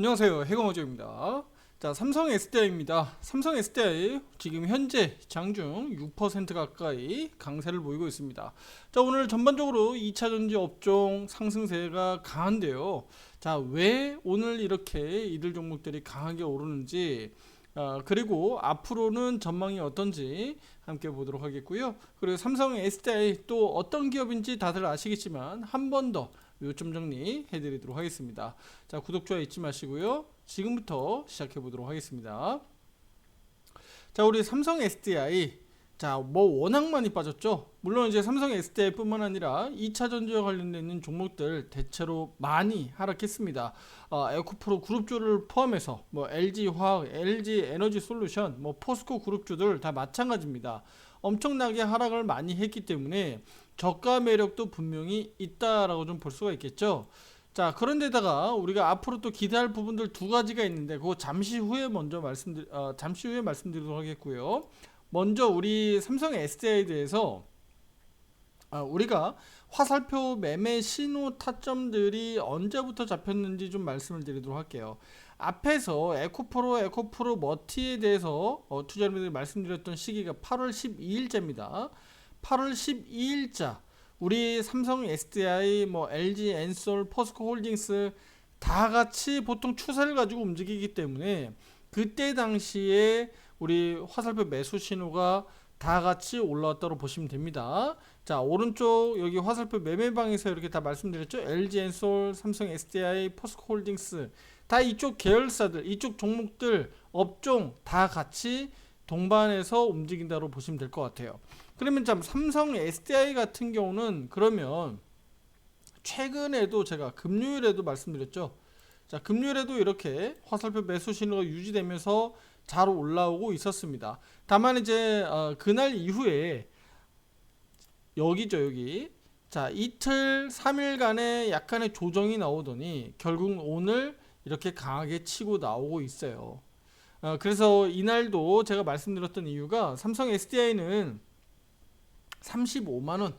안녕하세요, 해공어조입니다. 자, 삼성 SDI입니다. 삼성 SDI 지금 현재 장중 6% 가까이 강세를 보이고 있습니다. 자, 오늘 전반적으로 2차전지 업종 상승세가 강한데요. 자, 왜 오늘 이렇게 이들 종목들이 강하게 오르는지, 그리고 앞으로는 전망이 어떤지 함께 보도록 하겠고요. 그리고 삼성 SDI 또 어떤 기업인지 다들 아시겠지만 한 번 더 요점 정리 해드리도록 하겠습니다. 자, 구독, 좋아요 잊지 마시고요. 지금부터 시작해 보도록 하겠습니다. 자, 우리 삼성 SDI. 자, 뭐 워낙 많이 빠졌죠. 물론 이제 삼성 SDI 뿐만 아니라 2차 전지와 관련된 있는 종목들 대체로 많이 하락했습니다. 에코프로 그룹주를 포함해서 뭐 LG 화학, LG 에너지 솔루션, 뭐 포스코 그룹주들 다 마찬가지입니다. 엄청나게 하락을 많이 했기 때문에 저가 매력도 분명히 있다라고 좀 볼 수가 있겠죠. 자, 그런데다가 우리가 앞으로 또 기대할 부분들 두 가지가 있는데 그거 잠시 후에 말씀드리도록 하겠고요. 먼저 우리 삼성 SDI에 대해서 우리가 화살표 매매 신호 타점들이 언제부터 잡혔는지 좀 말씀을 드리도록 할게요. 앞에서 에코프로 머티에 대해서 투자자분들이 말씀드렸던 시기가 8월 12일자입니다. 8월 12일자 우리 삼성 SDI, 뭐 LG 엔솔, 포스코 홀딩스 다 같이 보통 추세를 가지고 움직이기 때문에 그때 당시에 우리 화살표 매수 신호가 다 같이 올라왔다고 보시면 됩니다. 자, 오른쪽 여기 화살표 매매방에서 이렇게 다 말씀드렸죠. LG 엔솔, 삼성 SDI, 포스코 홀딩스 다 이쪽 계열사들, 이쪽 종목들, 업종 다 같이 동반해서 움직인다고 보시면 될 것 같아요. 그러면 참 삼성 SDI 같은 경우는 그러면 최근에도 제가 금요일에도 말씀드렸죠. 자, 금요일에도 이렇게 화살표 매수 신호가 유지되면서 잘 올라오고 있었습니다. 다만 이제 그날 이후에 여기죠, 여기. 자, 이틀 3일간의 약간의 조정이 나오더니 결국 오늘 이렇게 강하게 치고 나오고 있어요. 그래서 이날도 제가 말씀드렸던 이유가 삼성 SDI는 35만원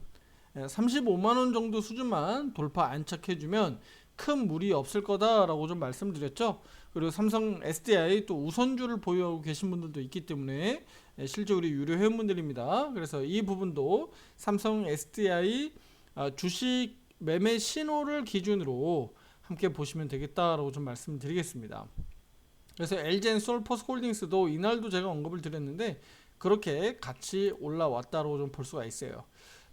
35만원 정도 수준만 돌파 안착해주면 큰 무리 없을 거다라고 좀 말씀드렸죠. 그리고 삼성 SDI 또 우선주를 보유하고 계신 분들도 있기 때문에 실제 우리 유료 회원분들입니다. 그래서 이 부분도 삼성 SDI 주식 매매 신호를 기준으로 함께 보시면 되겠다라고 좀 말씀드리겠습니다. 그래서 LG엔솔, 포스코홀딩스도 이날도 제가 언급을 드렸는데 그렇게 같이 올라왔다고 좀 볼 수가 있어요.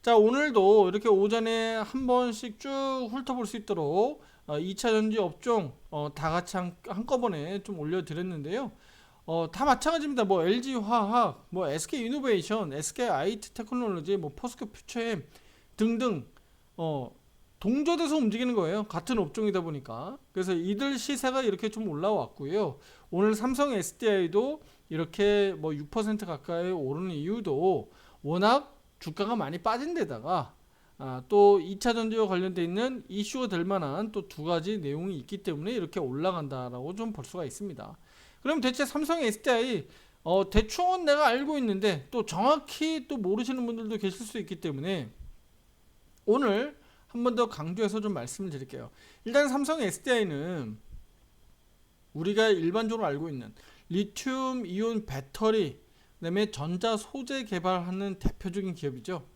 자, 오늘도 이렇게 오전에 한 번씩 쭉 훑어볼 수 있도록 2차 전지 업종 다 같이 한꺼번에 좀 올려드렸는데요. 다 마찬가지입니다. 뭐 LG 화학, 뭐 SK 이노베이션, SK IT 테크놀로지, 뭐 포스코 퓨처엠 등등 동조돼서 움직이는 거예요. 같은 업종이다 보니까. 그래서 이들 시세가 이렇게 좀 올라왔고요. 오늘 삼성 SDI도 이렇게 뭐 6% 가까이 오르는 이유도 워낙 주가가 많이 빠진 데다가 또 2차 전지와 관련돼 있는 이슈가 될 만한 또 두 가지 내용이 있기 때문에 이렇게 올라간다라고 좀 볼 수가 있습니다. 그럼 대체 삼성 SDI 대충은 내가 알고 있는데 또 정확히 또 모르시는 분들도 계실 수 있기 때문에 오늘 한 번 더 강조해서 좀 말씀을 드릴게요. 일단 삼성 SDI는 우리가 일반적으로 알고 있는 리튬 이온 배터리, 그다음에 전자 소재 개발하는 대표적인 기업이죠.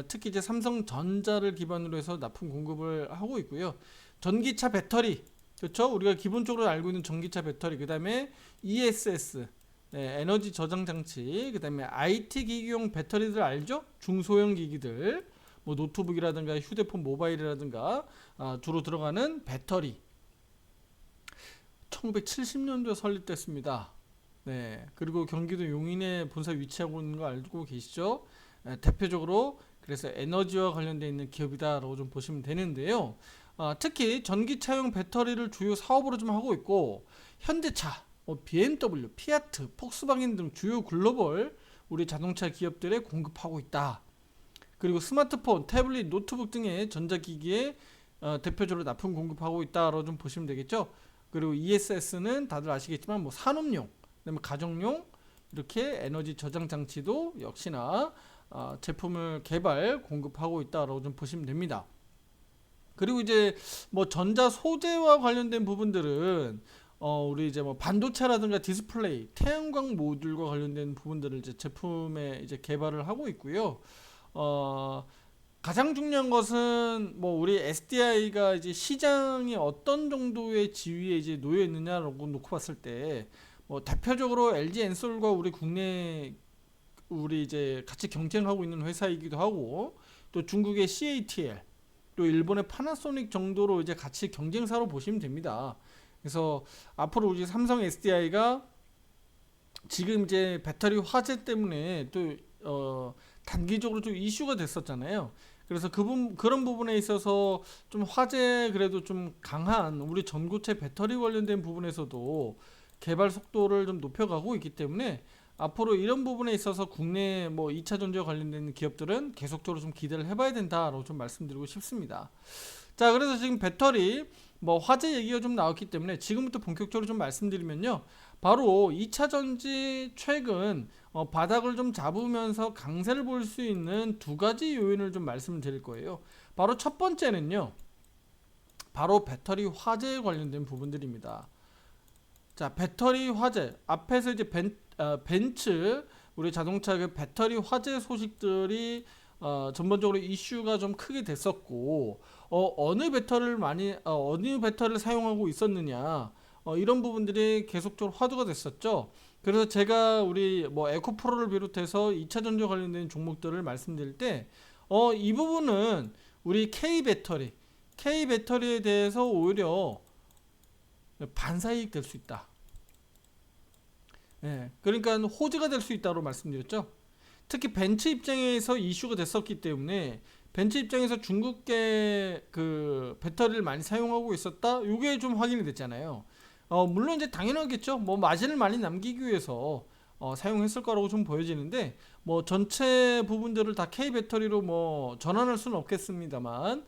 특히 이제 삼성전자를 기반으로 해서 납품 공급을 하고 있고요. 전기차 배터리, 그렇죠? 우리가 기본적으로 알고 있는 전기차 배터리, 그다음에 ESS, 에너지 저장 장치, 그다음에 IT 기기용 배터리들 알죠? 중소형 기기들, 뭐 노트북이라든가 휴대폰 모바일이라든가 주로 들어가는 배터리. 1970년도에 설립됐습니다. 네, 그리고 경기도 용인에 본사 위치하고 있는 거 알고 계시죠? 대표적으로 그래서 에너지와 관련되어 있는 기업이다라고 좀 보시면 되는데요. 특히 전기차용 배터리를 주요 사업으로 좀 하고 있고 현대차, BMW, 피아트, 폭스바겐 등 주요 글로벌 우리 자동차 기업들에 공급하고 있다. 그리고 스마트폰, 태블릿, 노트북 등의 전자기기에 대표적으로 납품 공급하고 있다라고 좀 보시면 되겠죠. 그리고 ESS는 다들 아시겠지만 뭐 산업용, 그다음에 가정용 이렇게 에너지 저장 장치도 역시나 제품을 개발 공급하고 있다라고 좀 보시면 됩니다. 그리고 이제 뭐 전자 소재와 관련된 부분들은 우리 이제 뭐 반도체라든가 디스플레이, 태양광 모듈과 관련된 부분들을 이제 제품에 이제 개발을 하고 있고요. 어, 가장 중요한 것은 뭐 우리 SDI가 이제 시장이 어떤 정도의 지위에 이제 놓여 있느냐라고 놓고 봤을 때 뭐 대표적으로 LG 엔솔과 우리 국내 우리 이제 같이 경쟁하고 있는 회사이기도 하고 또 중국의 CATL 또 일본의 파나소닉 정도로 이제 같이 경쟁사로 보시면 됩니다. 그래서 앞으로 우리 삼성 SDI가 지금 이제 배터리 화재 때문에 또 단기적으로 좀 이슈가 됐었잖아요. 그래서 그런 부분에 있어서 좀 화재 그래도 좀 강한 우리 전고체 배터리 관련된 부분에서도 개발 속도를 좀 높여가고 있기 때문에 앞으로 이런 부분에 있어서 국내 뭐 2차 전지와 관련된 기업들은 계속적으로 좀 기대를 해봐야 된다라고 좀 말씀드리고 싶습니다. 자, 그래서 지금 배터리 뭐 화재 얘기가 좀 나왔기 때문에 지금부터 본격적으로 좀 말씀드리면요. 바로 2차 전지 최근 바닥을 좀 잡으면서 강세를 볼 수 있는 두 가지 요인을 좀 말씀드릴 거예요. 바로 첫 번째는요. 바로 배터리 화재에 관련된 부분들입니다. 자, 배터리 화재 앞에서 이제 벤츠 우리 자동차 그 배터리 화재 소식들이 전반적으로 이슈가 좀 크게 됐었고 어느 배터리를 사용하고 있었느냐 이런 부분들이 계속적으로 화두가 됐었죠. 그래서 제가 우리 뭐 에코프로를 비롯해서 2차 전지와 관련된 종목들을 말씀드릴 때 이 부분은 우리 K 배터리에 대해서 오히려 반사이익 될 수 있다. 예, 그러니까 호재가 될 수 있다고 말씀드렸죠. 특히 벤츠 입장에서 이슈가 됐었기 때문에 벤츠 입장에서 중국계 그 배터리를 많이 사용하고 있었다. 이게 좀 확인이 됐잖아요. 물론 이제 당연하겠죠. 뭐 마진을 많이 남기기 위해서 사용했을 거라고 좀 보여지는데 뭐 전체 부분들을 다 K 배터리로 뭐 전환할 수는 없겠습니다만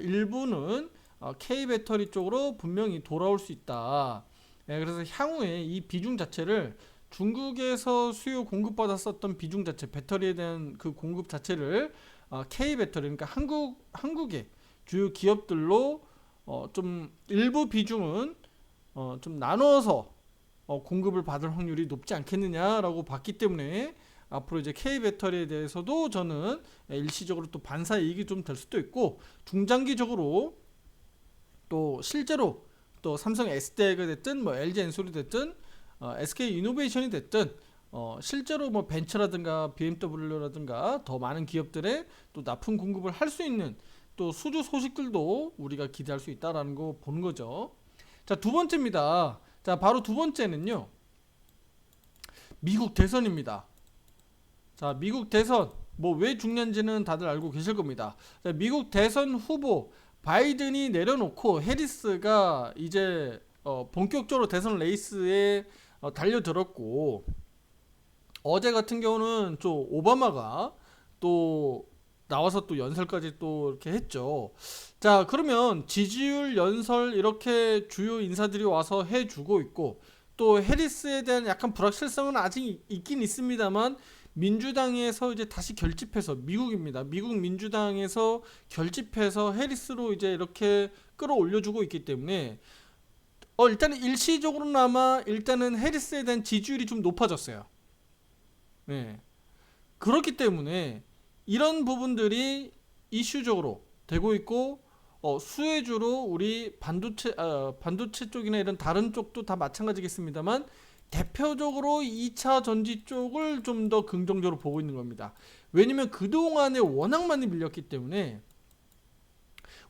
일부는 K 배터리 쪽으로 분명히 돌아올 수 있다. 예, 그래서 향후에 이 비중 자체를 중국에서 수요 공급받았었던 비중 자체, 배터리에 대한 그 공급 자체를 K 배터리, 그러니까 한국의 주요 기업들로 좀 일부 비중은 좀 나눠서 공급을 받을 확률이 높지 않겠느냐라고 봤기 때문에 앞으로 이제 K 배터리에 대해서도 저는 일시적으로 또 반사 이익이 좀 될 수도 있고 중장기적으로 또 실제로 또 삼성 SDI가 됐든 뭐 LG 엔솔이 됐든 SK 이노베이션이 됐든 실제로 뭐 벤처라든가 BMW라든가 더 많은 기업들의 또 납품 공급을 할 수 있는 또 수주 소식들도 우리가 기대할 수 있다라는 거 보는 거죠. 자, 두 번째입니다. 자, 바로 두 번째는요. 미국 대선입니다. 자, 미국 대선 뭐 왜 중요한지는 다들 알고 계실 겁니다. 자, 미국 대선 후보 바이든이 내려놓고 해리스가 이제 본격적으로 대선 레이스에 달려들었고 어제 같은 경우는 좀 오바마가 또 나와서 또 연설까지 또 이렇게 했죠. 자, 그러면 지지율 연설 이렇게 주요 인사들이 와서 해주고 있고 또 해리스에 대한 약간 불확실성은 아직 있긴 있습니다만 민주당에서 이제 다시 결집해서 미국입니다. 미국 민주당에서 결집해서 해리스로 이제 이렇게 끌어올려주고 있기 때문에 일단은 일시적으로나마 일단은 해리스에 대한 지지율이 좀 높아졌어요. 네. 그렇기 때문에 이런 부분들이 이슈적으로 되고 있고 수혜주로 우리 반도체 쪽이나 이런 다른 쪽도 다 마찬가지겠습니다만 대표적으로 2차 전지 쪽을 좀 더 긍정적으로 보고 있는 겁니다. 왜냐면 그동안에 워낙 많이 밀렸기 때문에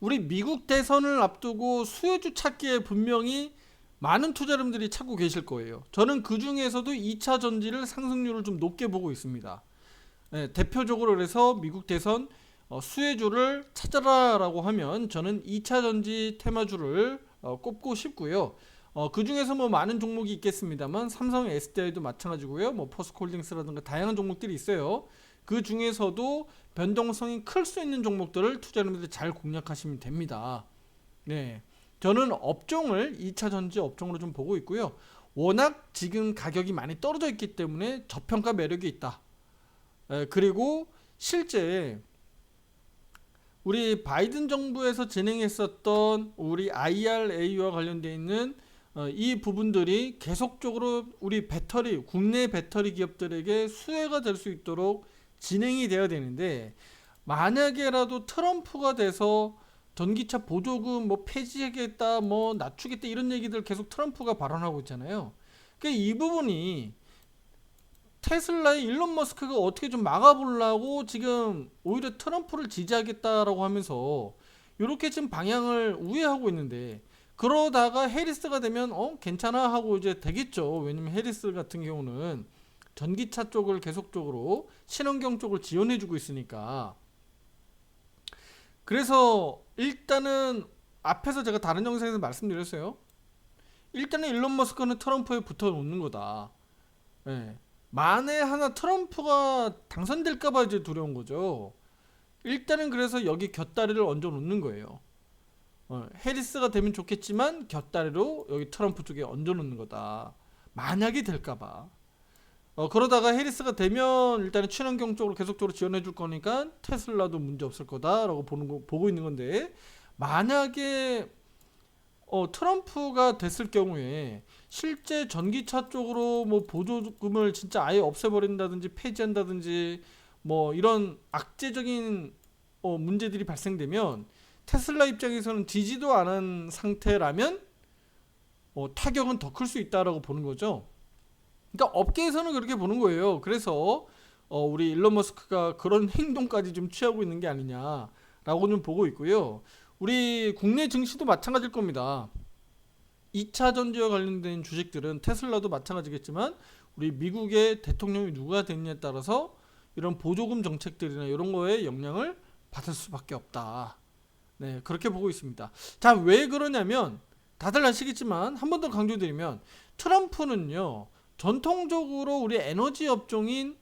우리 미국 대선을 앞두고 수혜주 찾기에 분명히 많은 투자자분들이 찾고 계실 거예요. 저는 그 중에서도 2차 전지를 상승률을 좀 높게 보고 있습니다. 네, 대표적으로 그래서 미국 대선 수혜주를 찾아라라고 하면 저는 2차 전지 테마주를 꼽고 싶고요. 그 중에서 뭐 많은 종목이 있겠습니다만 삼성 SDI도 마찬가지고요. 뭐 포스코홀딩스라든가 다양한 종목들이 있어요. 그 중에서도 변동성이 클 수 있는 종목들을 투자자분들 잘 공략하시면 됩니다. 네, 저는 업종을 2차 전지 업종으로 좀 보고 있고요. 워낙 지금 가격이 많이 떨어져 있기 때문에 저평가 매력이 있다. 그리고 실제 우리 바이든 정부에서 진행했었던 우리 IRA와 관련되어 있는 이 부분들이 계속적으로 우리 배터리, 국내 배터리 기업들에게 수혜가 될 수 있도록 진행이 돼야 되는데, 만약에라도 트럼프가 돼서 전기차 보조금 뭐 폐지하겠다, 뭐 낮추겠다 이런 얘기들 계속 트럼프가 발언하고 있잖아요. 그러니까 이 부분이 테슬라의 일론 머스크가 어떻게 좀 막아보려고 지금 오히려 트럼프를 지지하겠다라고 하면서 이렇게 지금 방향을 우회하고 있는데, 그러다가 해리스가 되면 괜찮아 하고 이제 되겠죠. 왜냐면 해리스 같은 경우는 전기차 쪽을 계속적으로 친환경 쪽을 지원해주고 있으니까. 그래서 일단은 앞에서 제가 다른 영상에서 말씀드렸어요. 일단은 일론 머스크는 트럼프에 붙어 놓는 거다. 예. 만에 하나 트럼프가 당선될까봐 이제 두려운 거죠. 일단은 그래서 여기 곁다리를 얹어 놓는 거예요. 해리스가 되면 좋겠지만 곁다리로 여기 트럼프 쪽에 얹어 놓는 거다. 만약에 될까봐. 그러다가 해리스가 되면 일단은 친환경 쪽으로 계속적으로 지원해 줄 거니까 테슬라도 문제 없을 거다라고 보고 있는 건데, 만약에 트럼프가 됐을 경우에 실제 전기차 쪽으로 뭐 보조금을 진짜 아예 없애버린다든지 폐지한다든지 뭐 이런 악재적인 문제들이 발생되면 테슬라 입장에서는 지지도 않은 상태라면 타격은 더 클 수 있다라고 보는 거죠. 그러니까 업계에서는 그렇게 보는 거예요. 그래서 우리 일론 머스크가 그런 행동까지 좀 취하고 있는 게 아니냐라고 좀 보고 있고요. 우리 국내 증시도 마찬가지일 겁니다. 2차 전지와 관련된 주식들은 테슬라도 마찬가지겠지만 우리 미국의 대통령이 누가 됐냐에 따라서 이런 보조금 정책들이나 이런 거에 영향을 받을 수밖에 없다. 네, 그렇게 보고 있습니다. 자, 왜 그러냐면 다들 아시겠지만 한 번 더 강조드리면 트럼프는요, 전통적으로 우리 에너지 업종인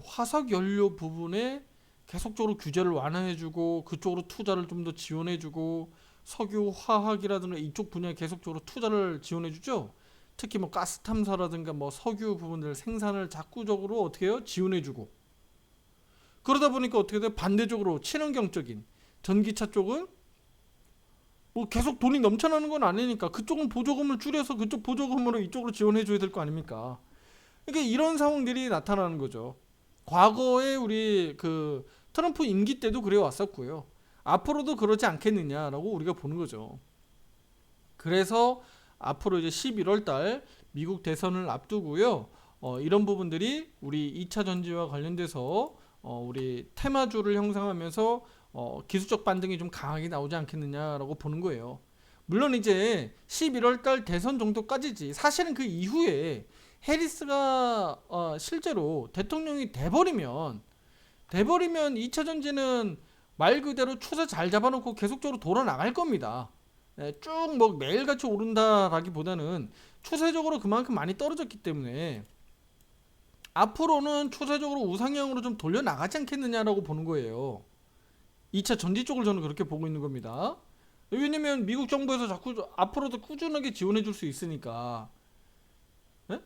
화석 연료 부분에 계속적으로 규제를 완화해주고 그쪽으로 투자를 좀 더 지원해주고 석유, 화학이라든가 이쪽 분야에 계속적으로 투자를 지원해주죠. 특히 뭐 가스 탐사라든가 뭐 석유 부분들 생산을 자꾸적으로 어떻게 해요? 지원해주고. 그러다 보니까 어떻게 돼요? 반대적으로 친환경적인 전기차 쪽은 뭐 계속 돈이 넘쳐나는 건 아니니까 그쪽은 보조금을 줄여서 그쪽 보조금으로 이쪽으로 지원해줘야 될 거 아닙니까? 그러니까 이런 상황들이 나타나는 거죠. 과거에 우리 그 트럼프 임기 때도 그래 왔었고요. 앞으로도 그러지 않겠느냐라고 우리가 보는 거죠. 그래서 앞으로 이제 11월 달 미국 대선을 앞두고요. 이런 부분들이 우리 2차 전지와 관련돼서 우리 테마주를 형성하면서 기술적 반등이 좀 강하게 나오지 않겠느냐라고 보는 거예요. 물론 이제 11월 달 대선 정도까지지. 사실은 그 이후에 해리스가 실제로 대통령이 돼버리면 2차 전지는 말 그대로 추세 잘 잡아놓고 계속적으로 돌아나갈 겁니다. 쭉 뭐 매일같이 오른다라기보다는 추세적으로 그만큼 많이 떨어졌기 때문에 앞으로는 추세적으로 우상향으로 좀 돌려나가지 않겠느냐라고 보는 거예요. 2차 전지 쪽을 저는 그렇게 보고 있는 겁니다. 왜냐면 미국 정부에서 자꾸 앞으로도 꾸준하게 지원해 줄 수 있으니까.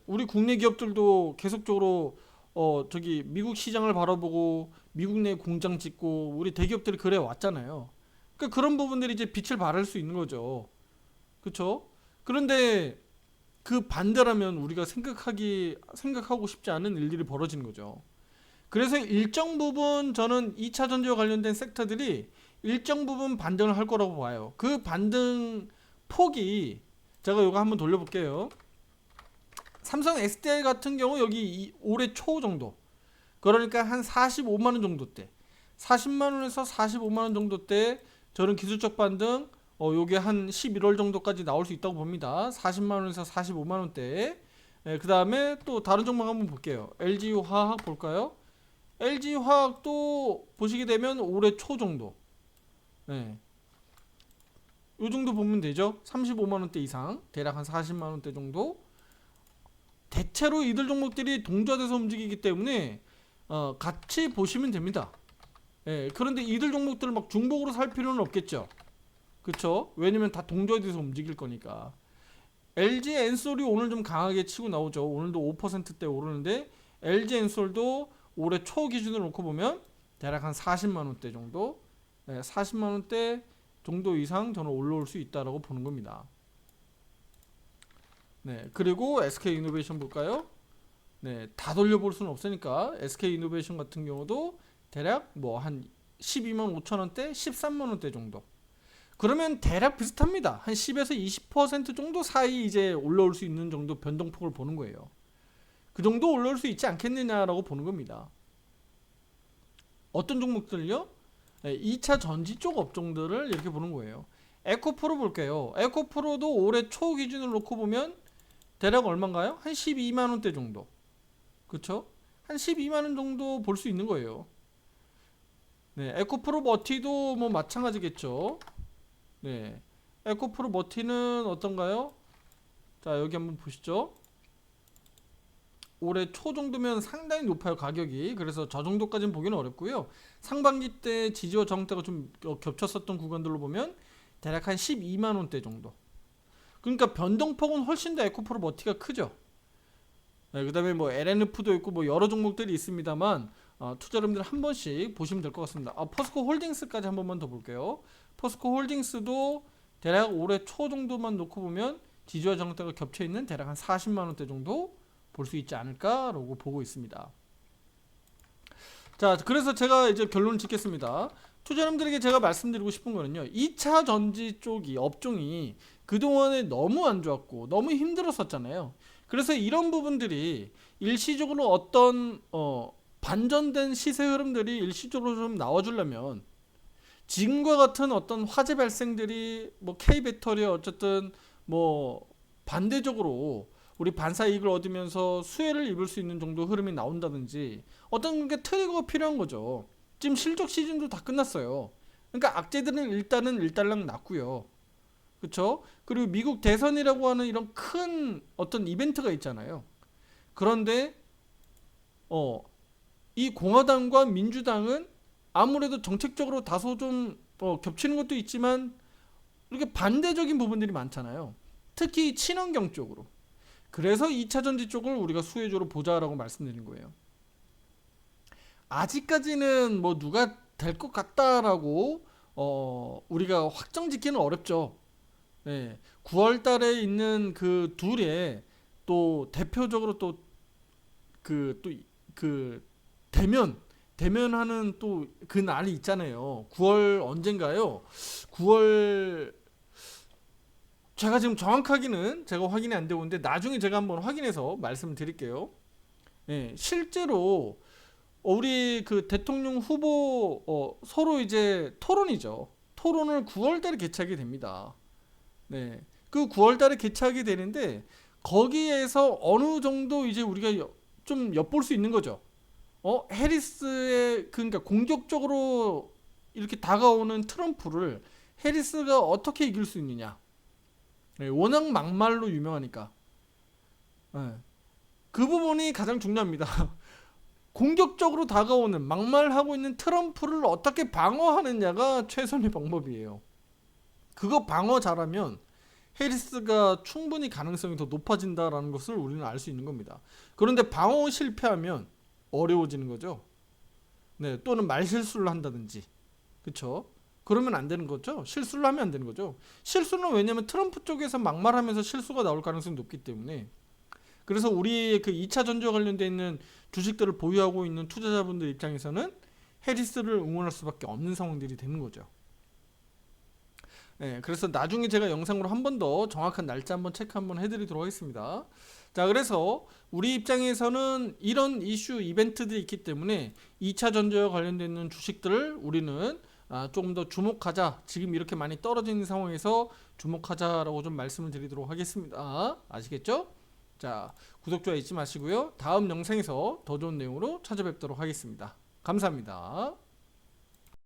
우리 국내 기업들도 계속적으로 저기 미국 시장을 바라보고 미국 내 공장 짓고 우리 대기업들이 그래 왔잖아요. 그러니까 그런 부분들이 이제 빛을 발할 수 있는 거죠. 그렇죠? 그런데 그 반대라면 우리가 생각하고 싶지 않은 일들이 벌어지는 거죠. 그래서 일정 부분 저는 2차 전지와 관련된 섹터들이 일정 부분 반등을 할 거라고 봐요. 그 반등 폭이 제가 이거 한번 돌려볼게요. 삼성 SDI 같은 경우 여기 올해 초 정도, 그러니까 한 45만원 정도 때, 40만원에서 45만원 정도 때 저는 기술적 반등 요게 한 11월 정도까지 나올 수 있다고 봅니다. 40만원에서 45만원대. 그 다음에 또 다른 종목 한번 볼게요. LG화학 볼까요? LG화학도 보시게 되면 올해 초 정도, 요 정도 보면 되죠. 35만원대 이상, 대략 한 40만원대 정도. 대체로 이들 종목들이 동조돼서 움직이기 때문에 같이 보시면 됩니다. 그런데 이들 종목들을 막 중복으로 살 필요는 없겠죠. 그쵸? 왜냐면 다 동조돼서 움직일 거니까. LG 엔솔이 오늘 좀 강하게 치고 나오죠. 오늘도 5%대 오르는데 LG 엔솔도 올해 초 기준으로 놓고 보면 대략 한 40만원대 정도, 40만원대 정도 이상 저는 올라올 수 있다라고 보는 겁니다. 네, 그리고 SK 이노베이션 볼까요? 네, 다 돌려볼 수는 없으니까 SK 이노베이션 같은 경우도 대략 뭐 한 12만 5천 원대, 13만 원대 정도. 그러면 대략 비슷합니다. 한 10에서 20% 정도 사이 이제 올라올 수 있는 정도 변동폭을 보는 거예요. 그 정도 올라올 수 있지 않겠느냐라고 보는 겁니다. 어떤 종목들요? 네, 2차 전지 쪽 업종들을 이렇게 보는 거예요. 에코프로 볼게요. 에코프로도 올해 초 기준을 놓고 보면 대략 얼마인가요? 한 12만 원대 정도. 그쵸? 한 12만 원 정도 볼 수 있는 거예요. 네, 에코프로 머티도 뭐 마찬가지겠죠. 네, 에코프로 머티는 어떤가요? 자, 여기 한번 보시죠. 올해 초 정도면 상당히 높아요, 가격이. 그래서 저 정도까지는 보기는 어렵고요. 상반기 때 지지와 저항대가 좀 겹쳤었던 구간들로 보면 대략 한 12만 원대 정도. 그러니까 변동폭은 훨씬 더 에코프로 머티가 크죠. 네, 그다음에 뭐 LNF도 있고 뭐 여러 종목들이 있습니다만 투자자분들 한 번씩 보시면 될 것 같습니다. 포스코 홀딩스까지 한 번만 더 볼게요. 포스코 홀딩스도 대략 올해 초 정도만 놓고 보면 지지와 저항대가 겹쳐 있는 대략 한 40만 원대 정도 볼 수 있지 않을까라고 보고 있습니다. 자, 그래서 제가 이제 결론을 짓겠습니다. 투자자님들에게 제가 말씀드리고 싶은 거는요, 2차 전지 쪽이 업종이 그동안에 너무 안 좋았고 너무 힘들었었잖아요. 그래서 이런 부분들이 일시적으로 어떤 반전된 시세 흐름들이 일시적으로 좀 나와주려면 지금과 같은 어떤 화재 발생들이 뭐 K배터리 어쨌든 뭐 반대적으로 우리 반사 이익을 얻으면서 수혜를 입을 수 있는 정도 흐름이 나온다든지 어떤 게 트리거가 필요한 거죠. 지금 실적 시즌도 다 끝났어요. 그러니까 악재들은 일단은 일단락 났고요. 그렇죠? 그리고 미국 대선이라고 하는 이런 큰 어떤 이벤트가 있잖아요. 그런데 이 공화당과 민주당은 아무래도 정책적으로 다소 좀 겹치는 것도 있지만 이렇게 반대적인 부분들이 많잖아요. 특히 친환경 쪽으로. 그래서 2차 전지 쪽을 우리가 수혜주로 보자라고 말씀드린 거예요. 아직까지는 뭐 누가 될 것 같다라고 우리가 확정 짓기는 어렵죠. 네. 9월 달에 있는 그 둘의 또 대표적으로 또 그 대면하는 또 그 날이 있잖아요. 9월 언젠가요? 9월 제가 지금 정확하게는 제가 확인이 안 되고 있는데 나중에 제가 한번 확인해서 말씀을 드릴게요. 예, 실제로 우리 그 대통령 후보 서로 이제 토론이죠. 토론을 9월 달에 개최하게 됩니다. 네. 그 9월 달에 개최하게 되는데 거기에서 어느 정도 이제 우리가 좀 엿볼 수 있는 거죠. 해리스의 그러니까 공격적으로 이렇게 다가오는 트럼프를 해리스가 어떻게 이길 수 있느냐. 네, 워낙 막말로 유명하니까. 네. 그 부분이 가장 중요합니다. 공격적으로 다가오는 막말하고 있는 트럼프를 어떻게 방어하느냐가 최선의 방법이에요. 그거 방어 잘하면 해리스가 충분히 가능성이 더 높아진다라는 것을 우리는 알 수 있는 겁니다. 그런데 방어 실패하면 어려워지는 거죠. 네, 또는 말실수를 한다든지. 그렇죠? 그러면 안 되는 거죠. 실수를 하면 안 되는 거죠. 실수는 왜냐면 트럼프 쪽에서 막말하면서 실수가 나올 가능성이 높기 때문에. 그래서 우리 그 2차 전지와 관련되어 있는 주식들을 보유하고 있는 투자자분들 입장에서는 해리스를 응원할 수밖에 없는 상황들이 되는 거죠. 네, 그래서 나중에 제가 영상으로 한 번 더 정확한 날짜 한번 체크 한번 해드리도록 하겠습니다. 자, 그래서 우리 입장에서는 이런 이슈 이벤트들이 있기 때문에 2차 전지와 관련되는 주식들을 우리는 조금 더 주목하자. 지금 이렇게 많이 떨어지는 상황에서 주목하자라고 좀 말씀을 드리도록 하겠습니다. 아시겠죠? 자, 구독, 좋아요 잊지 마시고요. 다음 영상에서 더 좋은 내용으로 찾아뵙도록 하겠습니다. 감사합니다.